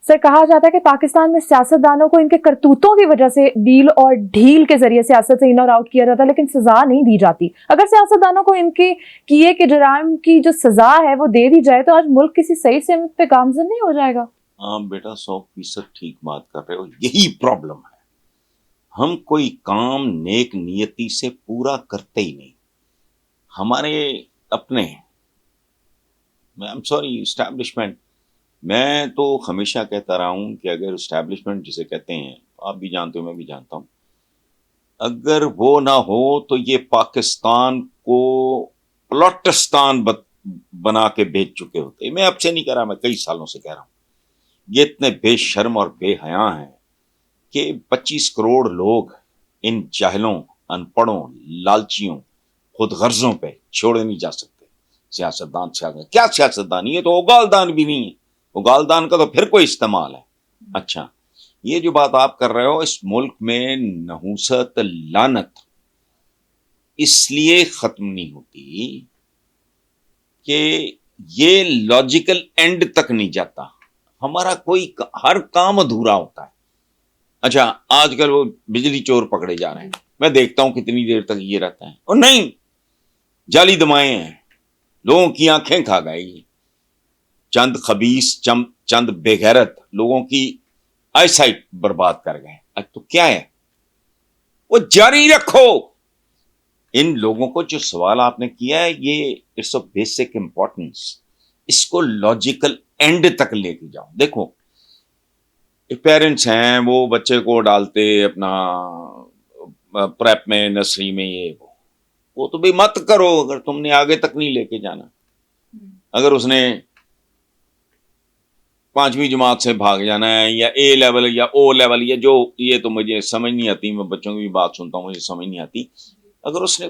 سر کہا جاتا ہے کہ پاکستان میں سیاستدانوں کو ان کے کرتوتوں کی وجہ سے ڈیل اور ڈھیل کے ذریعے سیاست سے ان اور آؤٹ کیا جاتا ہے، لیکن سزا نہیں دی جاتی. اگر سیاستدانوں کو ان کے کیے کے جرائم کی جو سزا ہے وہ دے دی جائے تو آج ملک کسی صحیح سمت پہ گامزن نہیں ہو جائے گا. ہاں بیٹا 100% ٹھیک بات کر رہے ہو. یہی پرابلم ہے، ہم کوئی کام نیک نیتی سے پورا کرتے ہی نہیں. ہمارے اپنے اسٹیبلشمنٹ، میں تو ہمیشہ کہتا رہا ہوں کہ اگر اسٹیبلشمنٹ جسے کہتے ہیں، آپ بھی جانتے ہو میں بھی جانتا ہوں، اگر وہ نہ ہو تو یہ پاکستان کو پلاٹستان بنا کے بیچ چکے ہوتے. میں اب سے نہیں کہہ رہا، میں کئی سالوں سے کہہ رہا ہوں. یہ اتنے بے شرم اور بے حیاں ہیں کہ 25 کروڑ لوگ ان جاہلوں، ان پڑھوں، لالچیوں، خود غرضوں پہ چھوڑے نہیں جا سکتے. سیاستدان کیا سیاستدان؟ یہ تو اگالدان بھی نہیں ہے. اگالدان کا تو پھر کوئی استعمال ہے. اچھا، یہ جو بات آپ کر رہے ہو، اس ملک میں نحوست، لعنت اس لیے ختم نہیں ہوتی کہ یہ لاجیکل اینڈ تک نہیں جاتا. ہمارا کوئی ہر کام ادھورا ہوتا ہے. اچھا، آج کل وہ بجلی چور پکڑے جا رہے ہیں، میں دیکھتا ہوں کتنی دیر تک یہ رہتا ہے. اور نہیں، جعلی دمائیں ہیں، لوگوں کی آنکھیں کھا گئے. چند خبیث، چند بے غیرت لوگوں کی آئی سائٹ برباد کر گئے. تو کیا ہے، وہ جاری رکھو. ان لوگوں کو جو سوال آپ نے کیا ہے، یہ اٹس آف بیسک امپورٹنس. اس کو لاجیکل اینڈ تک لے کے جاؤ. دیکھو، پیرنٹس ہیں، وہ بچے کو ڈالتے اپنا پریپ میں، نرسری میں، یہ وہ تو بھی مت کرو اگر تم نے آگے تک نہیں لے کے جانا. اگر اس نے 5ویں جماعت سے بھاگ جانا ہے، یا اے لیول یا او لیول، یا جو، یہ تو مجھے سمجھ نہیں آتی. میں بچوں کی بھی بات سنتا ہوں، مجھے سمجھ نہیں آتی. اگر اس نے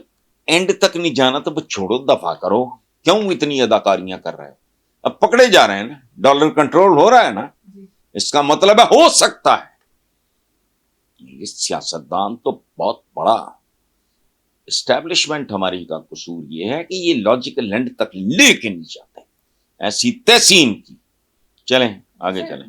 اینڈ تک نہیں جانا تو چھوڑو، دفع کرو. کیوں اتنی اداکاریاں کر رہے ہو؟ اب پکڑے جا رہے ہیں نا، ڈالر کنٹرول ہو رہا ہے نا، اس کا مطلب ہے ہو سکتا ہے. یہ سیاستدان تو بہت بڑا اسٹیبلشمنٹ ہماری کا قصور یہ ہے کہ یہ لاجیکل اینڈ تک لے کے نہیں جاتے. ایسی تحسین کی. چلیں آگے چلیں.